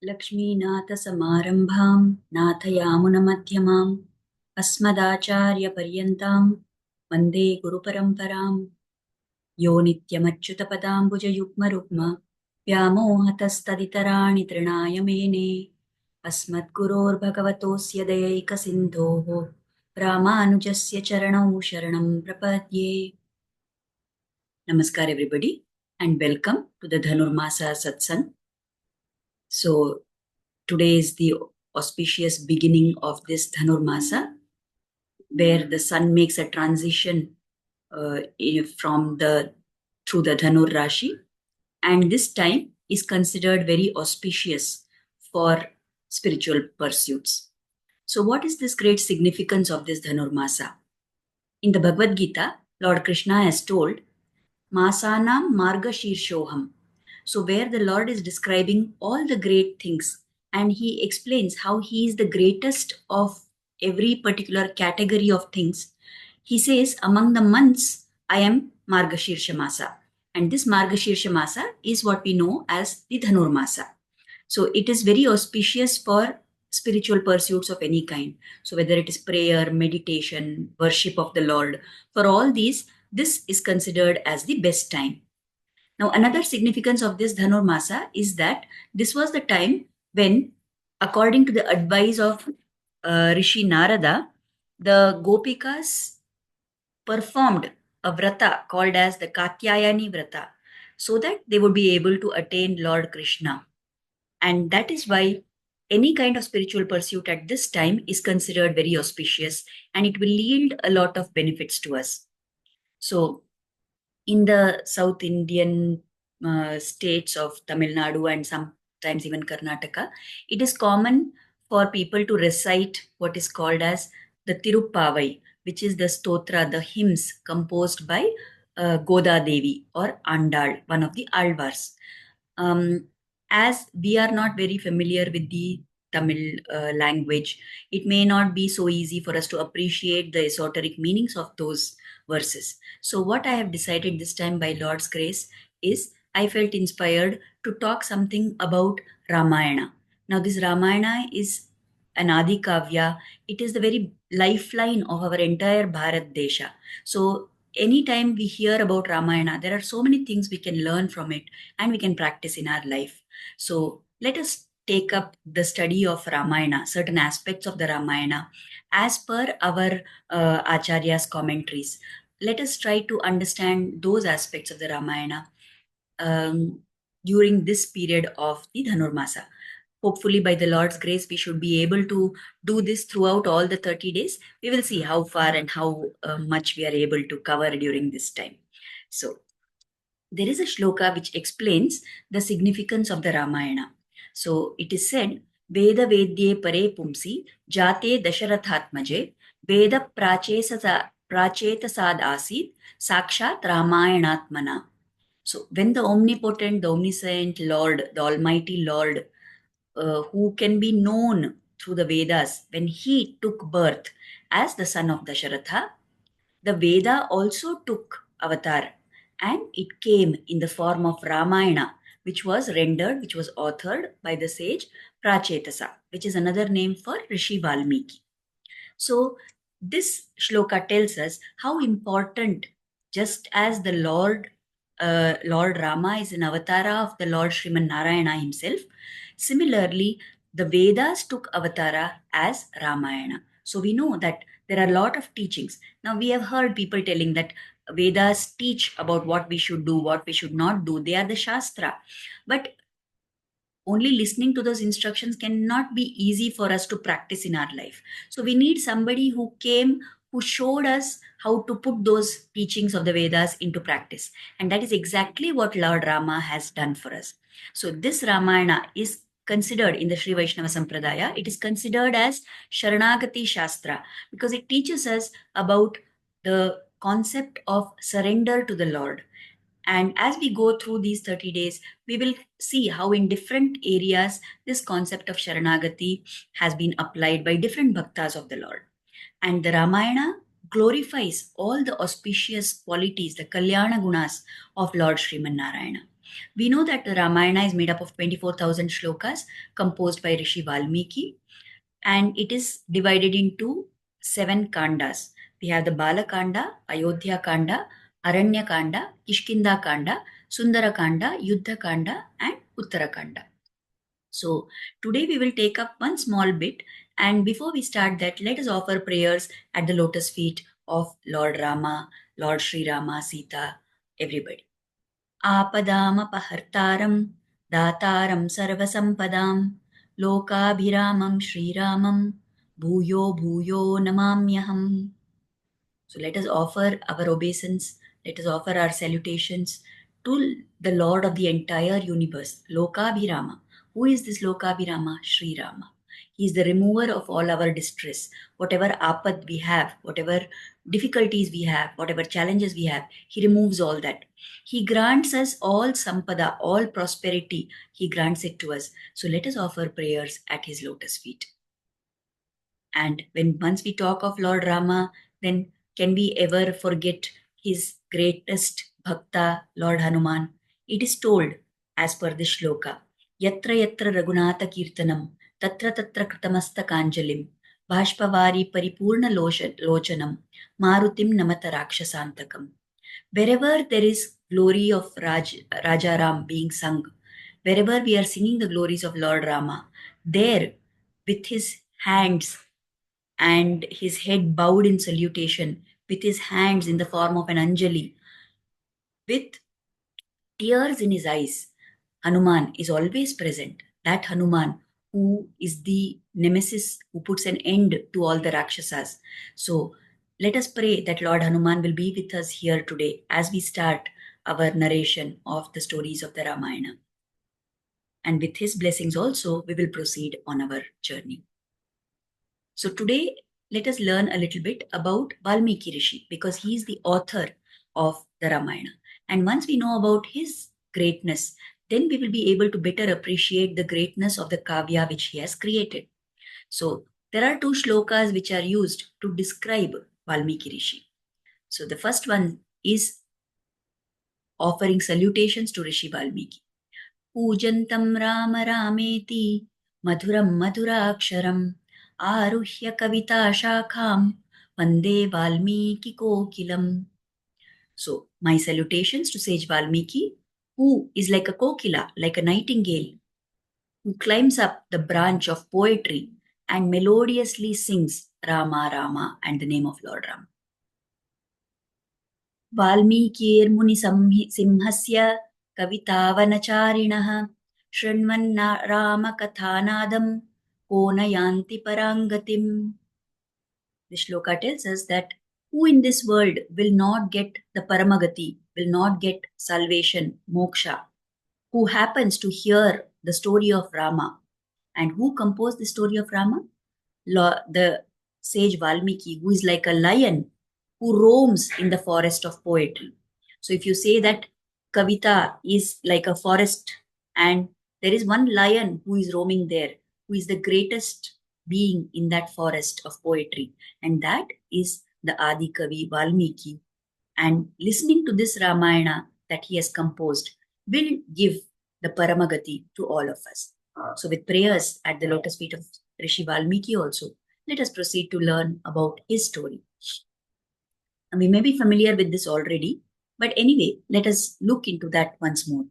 लक्ष्मीनाथसमारम्भां नाथयामुनमध्यमाम् अस्मदाचार्यपर्यन्तां वन्दे गुरुपरम्पराम् यो नित्यमच्युतपदाम्बुजयुग्मरुग्म व्यामोहतस्तदितराणि तृणाय मेने अस्मद्गुरोर्भगवतोऽस्य दयैकसिन्धोः रामानुजस्य चरणौ शरणं प्रपद्ये. Namaskar everybody and welcome to the Dhanurmasa Satsang. So today is the auspicious beginning of this Dhanurmasa, where the sun makes a transition from through the Dhanur Rashi, and this time is considered very auspicious for spiritual pursuits. So, what is this great significance of this Dhanurmasa? In the Bhagavad Gita, Lord Krishna has told, Masanam Marga Shirshoham. So, where the Lord is describing all the great things and he explains how he is the greatest of every particular category of things, he says, among the months, I am Margashirsha Masa. And this Margashirsha Masa is what we know as the Dhanurmasa. So, it is very auspicious for spiritual pursuits of any kind. So, whether it is prayer, meditation, worship of the Lord, for all these, this is considered as the best time. Now, another significance of this Dhanurmasa is that this was the time when, according to the advice of Rishi Narada, the Gopikas performed a vrata called as the Katyayani vrata so that they would be able to attain Lord Krishna. And that is why any kind of spiritual pursuit at this time is considered very auspicious and it will yield a lot of benefits to us. So, in the South Indian states of Tamil Nadu and sometimes even Karnataka, it is common for people to recite what is called as the Tiruppavai, which is the stotra, the hymns composed by Goda Devi or Andal, one of the Alvars. As we are not very familiar with the Tamil language, it may not be so easy for us to appreciate the esoteric meanings of those verses. So, what I have decided this time by Lord's grace is I felt inspired to talk something about Ramayana. Now, this Ramayana is an Adi Kavya. It is the very lifeline of our entire Bharat Desha. So, anytime we hear about Ramayana, there are so many things we can learn from it and we can practice in our life. So, let us take up the study of Ramayana, certain aspects of the Ramayana, as per our Acharya's commentaries. Let us try to understand those aspects of the Ramayana during this period of the Dhanurmasa. Hopefully, by the Lord's grace, we should be able to do this throughout all the 30 days. We will see how far and how much we are able to cover during this time. So, there is a shloka which explains the significance of the Ramayana. So it is said, Veda Vedye Pare Pumsi Jate Dasharathatmaje Veda Prachetasad Asid Sakshat Ramayanatmana. So when the omnipotent, the omniscient Lord, the Almighty Lord, who can be known through the Vedas, when he took birth as the son of Dasharatha, the Veda also took avatar and it came in the form of Ramayana, which was rendered, which was authored by the sage Prachetasa, which is another name for Rishi Valmiki. So, this shloka tells us how important, just as the Lord Rama is an avatara of the Lord Sriman Narayana himself, similarly, the Vedas took avatara as Ramayana. So, we know that there are a lot of teachings. Now, we have heard people telling that Vedas teach about what we should do, what we should not do. They are the Shastra. But only listening to those instructions cannot be easy for us to practice in our life. So we need somebody who came, who showed us how to put those teachings of the Vedas into practice. And that is exactly what Lord Rama has done for us. So this Ramayana is considered in the Sri Vaishnava Sampradaya, it is considered as Sharanagati Shastra because it teaches us about the concept of surrender to the Lord. And as we go through these 30 days, we will see how in different areas this concept of Sharanagati has been applied by different bhaktas of the Lord. And the Ramayana glorifies all the auspicious qualities, the Kalyana Gunas of Lord Sriman Narayana. We know that the Ramayana is made up of 24,000 shlokas composed by Rishi Valmiki, and it is divided into 7 kandas. We have the Bala Kanda, Ayodhya Kanda, Aranya Kanda, Kishkinda Kanda, Sundara Kanda, Yuddha Kanda, and Uttara Kanda. So today we will take up one small bit, and before we start that, let us offer prayers at the lotus feet of Lord Rama, Lord Sri Rama, Sita, everybody. Apadamapahartaram, Dataram Sarvasampadam, Lokabhiramam Sriramam, Bhuyo Bhuyo Namamyaham. So let us offer our obeisance, let us offer our salutations to the Lord of the entire universe, Lokabhirama. Who is this Lokabhirama? Sri Rama. He is the remover of all our distress. Whatever apad we have, whatever difficulties we have, whatever challenges we have, he removes all that. He grants us all sampada, all prosperity. He grants it to us. So let us offer prayers at his lotus feet. And when once we talk of Lord Rama, then can we ever forget his greatest bhakta, Lord Hanuman? It is told as per the shloka, Yatra yatra Raghunatha Kirtanam, Tatra tatra Kritamasta Kanjalim, Bhashpavari Paripurna Lochanam, Marutim Namata Rakshasantakam. Wherever there is glory of Raja Ram being sung, wherever we are singing the glories of Lord Rama, there with his hands and his head bowed in salutation, with his hands in the form of an Anjali, with tears in his eyes, Hanuman is always present. That Hanuman who is the nemesis who puts an end to all the Rakshasas. So let us pray that Lord Hanuman will be with us here today as we start our narration of the stories of the Ramayana. And with his blessings also, we will proceed on our journey. So today, let us learn a little bit about Valmiki Rishi because he is the author of the Ramayana. And once we know about his greatness, then we will be able to better appreciate the greatness of the Kavya which he has created. So there are 2 shlokas which are used to describe Valmiki Rishi. So the first one is offering salutations to Rishi Valmiki. Pujantam Rama Rameti Madhuram Madhuraksharam Aruhya Kavita Shakham Vande Valmiki Kokilam. So, my salutations to Sage Valmiki, who is like a kokila, like a nightingale, who climbs up the branch of poetry and melodiously sings Rama Rama and the name of Lord Rama. Valmikirmuni Simhasya Kavitavanacharinah Shrinvanna Rama Kathanadam Konayanti Parangatim. The shloka tells us that who in this world will not get the Paramagati, will not get salvation, moksha, who happens to hear the story of Rama. And who composed the story of Rama? The sage Valmiki, who is like a lion who roams in the forest of poetry. So if you say that Kavita is like a forest and there is one lion who is roaming there, who is the greatest being in that forest of poetry, and that is the Adi Kavi Valmiki. And listening to this Ramayana that he has composed will give the Paramagati to all of us. So with prayers at the lotus feet of Rishi Valmiki also, let us proceed to learn about his story. And we may be familiar with this already, but anyway, let us look into that once more.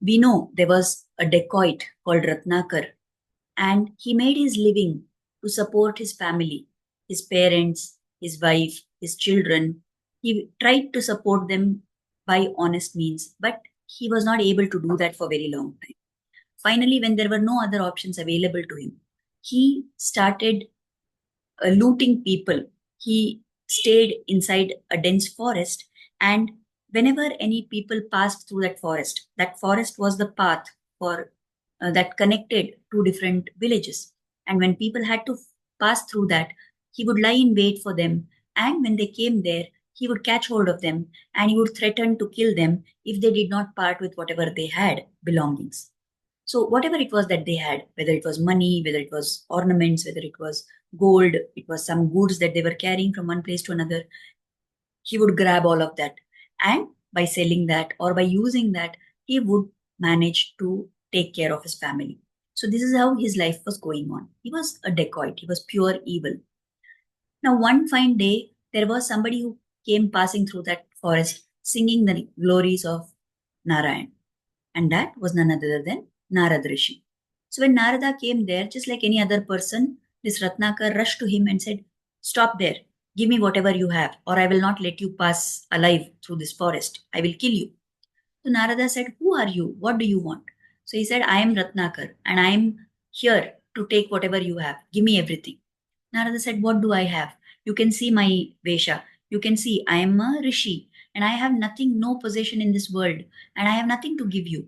We know there was a dacoit called Ratnakar, and he made his living to support his family, his parents, his wife, his children. He tried to support them by honest means, but he was not able to do that for a very long time. Finally, when there were no other options available to him, he started looting people. He stayed inside a dense forest, and whenever any people passed through that forest was the path for that connected 2 different villages. And when people had to pass through that, he would lie in wait for them. And when they came there, he would catch hold of them and he would threaten to kill them if they did not part with whatever they had, belongings. So whatever it was that they had, whether it was money, whether it was ornaments, whether it was gold, it was some goods that they were carrying from one place to another, he would grab all of that. And by selling that or by using that, he would manage to take care of his family. So this is how his life was going on. He was a dacoit, he was pure evil. Now, one fine day, there was somebody who came passing through that forest singing the glories of Narayan, and that was none other than Narad Rishi. So when Narada came there, just like any other person, this Ratnakar rushed to him and said, "Stop there. Give me whatever you have, or I will not let you pass alive through this forest. I will kill you." So Narada said, "Who are you? What do you want?" So he said, "I am Ratnakar, and I am here to take whatever you have. Give me everything." Narada said, "What do I have? You can see my Vesha. You can see I am a Rishi, and I have nothing, no possession in this world, and I have nothing to give you."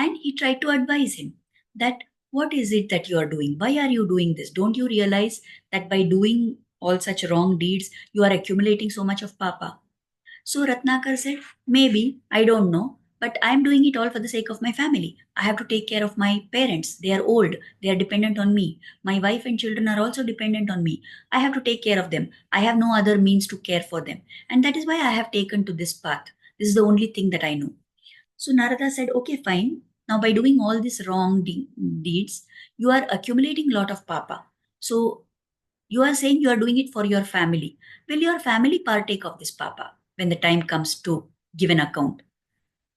And he tried to advise him that, "What is it that you are doing? Why are you doing this? Don't you realize that by doing all such wrong deeds, you are accumulating so much of papa?" So Ratnakar said, "Maybe, I don't know, but I'm doing it all for the sake of my family. I have to take care of my parents. They are old, they are dependent on me. My wife and children are also dependent on me. I have to take care of them. I have no other means to care for them. And that is why I have taken to this path. This is the only thing that I know." So Narada said, "Okay, fine. Now, by doing all these wrong deeds, you are accumulating a lot of papa. So you are saying you are doing it for your family. Will your family partake of this papa when the time comes to give an account?"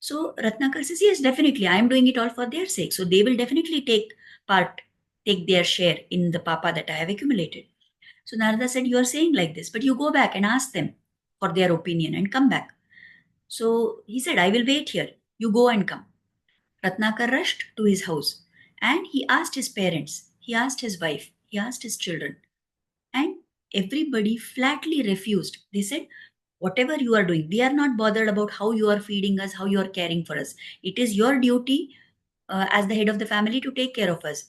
So Ratnakar says, "Yes, definitely. I am doing it all for their sake. So they will definitely part, take their share in the papa that I have accumulated." So Narada said, "You are saying like this, but you go back and ask them for their opinion and come back." So he said, "I will wait here. You go and come." Ratnakar rushed to his house and he asked his parents, he asked his wife, he asked his children, and everybody flatly refused. They said, "Whatever you are doing, we are not bothered about how you are feeding us, how you are caring for us. It is your duty as the head of the family to take care of us.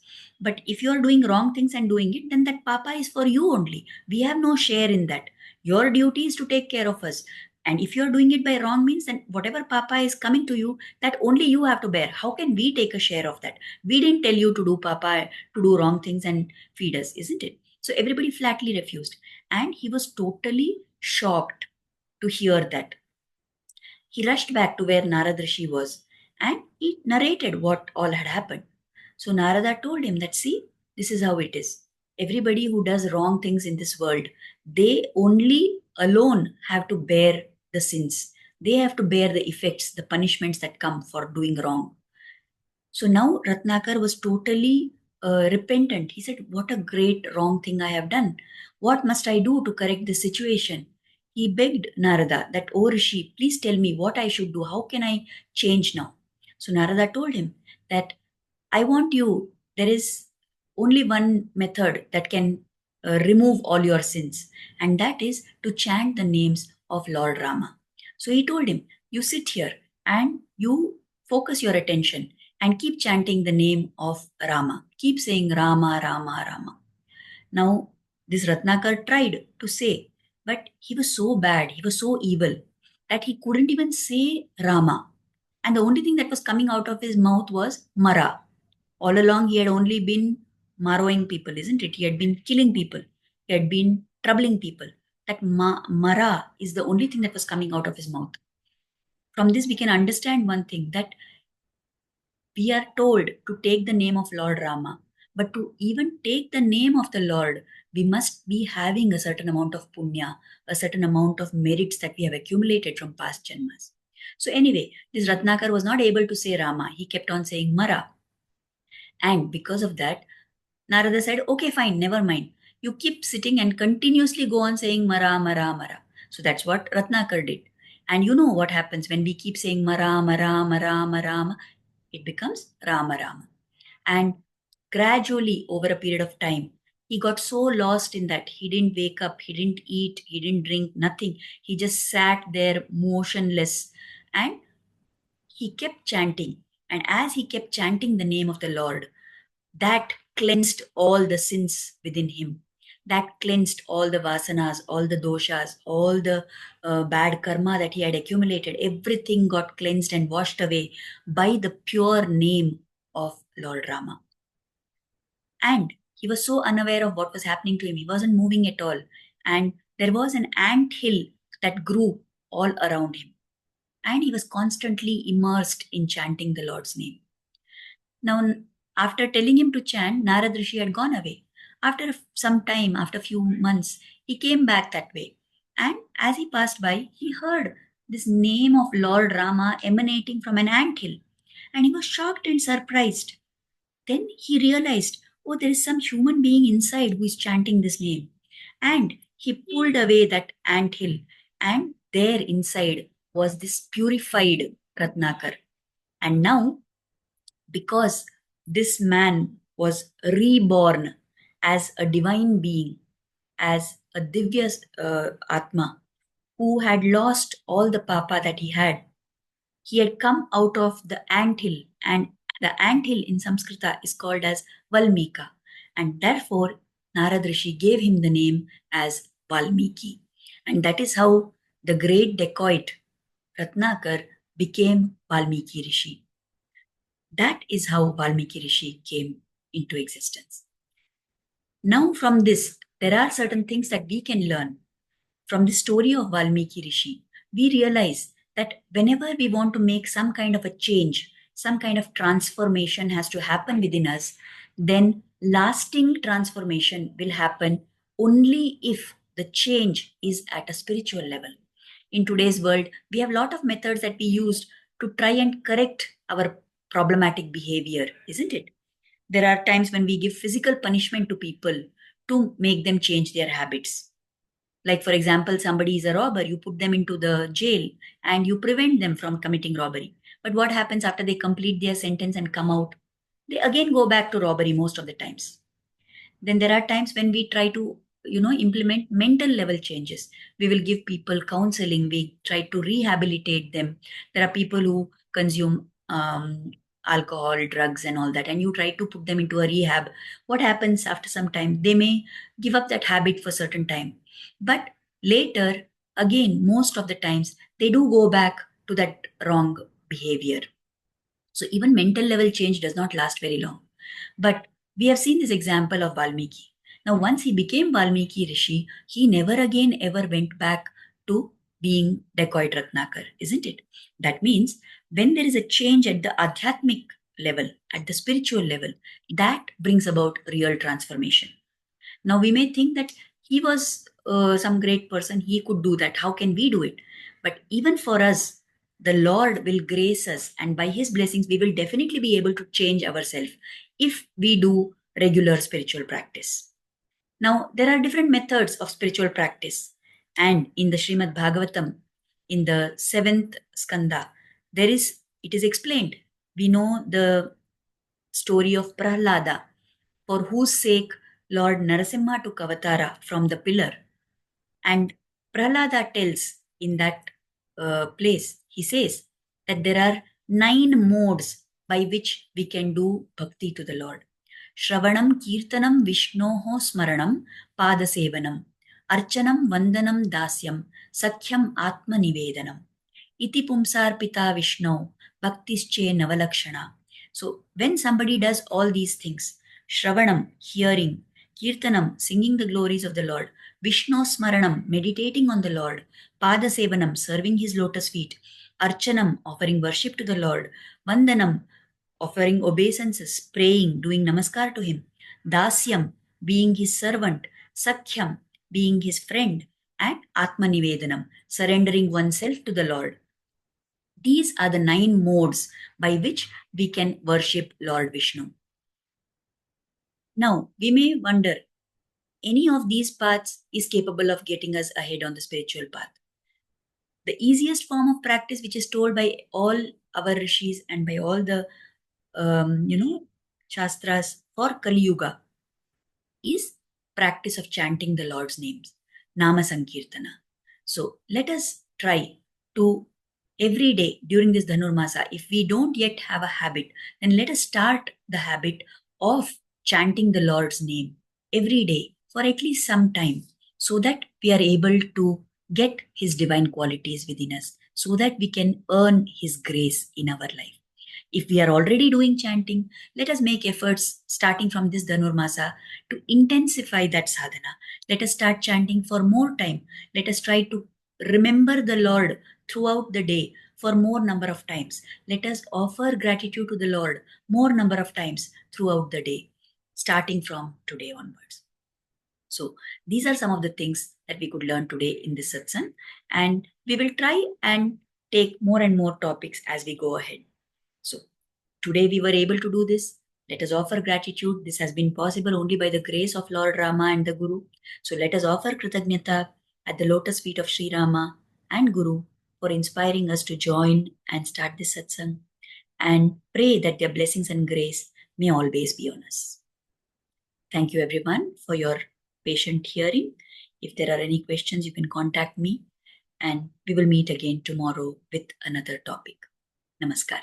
But if you are doing wrong things and doing it, then that papa is for you only. We have no share in that. Your duty is to take care of us. And if you are doing it by wrong means, then whatever papa is coming to you, that only you have to bear. How can we take a share of that? We didn't tell you to do papa, to do wrong things and feed us, isn't it?" So everybody flatly refused. And he was totally shocked to hear that. He rushed back to where Narad Rishi was and he narrated what all had happened. So Narada told him that, "See, this is how it is. Everybody who does wrong things in this world, they only alone have to bear the sins. They have to bear the effects, the punishments that come for doing wrong." So now Ratnakar was totally repentant. He said, "What a great wrong thing I have done. What must I do to correct the situation?" He begged Narada that, "Oh Rishi, please tell me what I should do. How can I change now?" So Narada told him that, "I want you, there is only one method that can remove all your sins, and that is to chant the names of Lord Rama." So he told him, "You sit here and you focus your attention and keep chanting the name of Rama. Keep saying Rama, Rama, Rama." Now, this Ratnakar tried to say, but he was so bad, he was so evil that he couldn't even say Rama. And the only thing that was coming out of his mouth was Mara. All along, he had only been marrowing people, isn't it? He had been killing people, he had been troubling people. That Mara is the only thing that was coming out of his mouth. From this, we can understand one thing, that we are told to take the name of Lord Rama. But to even take the name of the Lord, we must be having a certain amount of punya, a certain amount of merits that we have accumulated from past janmas. So, anyway, this Ratnakar was not able to say Rama. He kept on saying Mara. And because of that, Narada said, "Okay, fine, never mind. You keep sitting and continuously go on saying Mara, Mara, Mara." So that's what Ratnakar did. And you know what happens when we keep saying Mara, Mara, Mara, Mara, it becomes Rama, Rama. And gradually, over a period of time, he got so lost in that he didn't wake up, he didn't eat, he didn't drink, nothing. He just sat there motionless and he kept chanting. And as he kept chanting the name of the Lord, that cleansed all the sins within him. That cleansed all the vasanas, all the doshas, all the bad karma that he had accumulated. Everything got cleansed and washed away by the pure name of Lord Rama. And he was so unaware of what was happening to him. He wasn't moving at all. And there was an ant hill that grew all around him. and he was constantly immersed in chanting the Lord's name. Now, after telling him to chant, Narad Rishi had gone away. After some time, after a few months, he came back that way. And as he passed by, he heard this name of Lord Rama emanating from an anthill. And he was shocked and surprised. Then he realized, oh, there is some human being inside who is chanting this name. And he pulled away that anthill, and there inside was this purified Ratnakar. And now, because this man was reborn as a divine being, as a Divya Atma, who had lost all the papa that he had. He had come out of the anthill, and the anthill in Sanskrita is called as Valmika, and therefore Narad Rishi gave him the name as Valmiki. And that is how the great dacoit Ratnakar became Valmiki Rishi. That is how Valmiki Rishi came into existence. Now, from this, there are certain things that we can learn from the story of Valmiki Rishi. We realize that whenever we want to make some kind of a change, some kind of transformation has to happen within us, then lasting transformation will happen only if the change is at a spiritual level. In today's world, we have a lot of methods that we use to try and correct our problematic behavior, isn't it? There are times when we give physical punishment to people to make them change their habits. Like, for example, somebody is a robber, you put them into the jail and you prevent them from committing robbery. But what happens after they complete their sentence and come out? They again go back to robbery most of the times. Then there are times when we try to, implement mental level changes. We will give people counseling, we try to rehabilitate them. There are people who consume alcohol, drugs, and all that, and you try to put them into a rehab. What happens after some time? They may give up that habit for a certain time, but later, again, most of the times, they do go back to that wrong behavior. So even mental level change does not last very long. But we have seen this example of Valmiki. Now, once he became Valmiki Rishi, he never again ever went back to being dacoit Ratnakar, isn't it? That means when there is a change at the adhyatmic level, at the spiritual level, that brings about real transformation. Now, we may think that he was some great person, he could do that. How can we do it? But even for us, the Lord will grace us, and by His blessings, we will definitely be able to change ourselves if we do regular spiritual practice. Now, there are different methods of spiritual practice, and in the Srimad Bhagavatam, in the 7th skanda, it is explained. We know the story of Prahlada, for whose sake Lord Narasimha took avatara from the pillar. And Prahlada tells in that place, he says that there are 9 modes by which we can do bhakti to the Lord. Shravanam, Kirtanam, Vishnoho, Smaranam, Padasevanam, Archanam, Vandanam, Dasyam, Sakhyam, Atma Nivedanam. Iti Pumsarpita Vishno, Bhaktische Navalakshana. So when somebody does all these things, Shravanam, hearing, Kirtanam, singing the glories of the Lord, Vishnu Smaranam, meditating on the Lord, Padasevanam, serving his lotus feet, Archanam, offering worship to the Lord, Vandanam, offering obeisances, praying, doing namaskar to him, Dasyam, being his servant, Sakhyam, being his friend, and Atmanivedanam, surrendering oneself to the Lord. These are the 9 modes by which we can worship Lord Vishnu. Now, we may wonder, any of these paths is capable of getting us ahead on the spiritual path. The easiest form of practice, which is told by all our rishis and by all the, shastras for Kali Yuga, is practice of chanting the Lord's names, Nama Sankirtana. So let us try to every day during this Dhanurmasa, if we don't yet have a habit, then let us start the habit of chanting the Lord's name every day for at least some time, so that we are able to get His divine qualities within us, so that we can earn His grace in our life. If we are already doing chanting, let us make efforts starting from this Dhanurmasa to intensify that sadhana. Let us start chanting for more time. Let us try to remember the Lord throughout the day for more number of times. Let us offer gratitude to the Lord more number of times throughout the day, starting from today onwards. So these are some of the things that we could learn today in this satsang, and we will try and take more and more topics as we go ahead. So today we were able to do this. Let us offer gratitude. This has been possible only by the grace of Lord Rama and the Guru. So let us offer Kritagnyata at the lotus feet of Sri Rama and Guru for inspiring us to join and start this satsang, and pray that their blessings and grace may always be on us. Thank you everyone for your patient hearing. If there are any questions, you can contact me, and we will meet again tomorrow with another topic. Namaskar.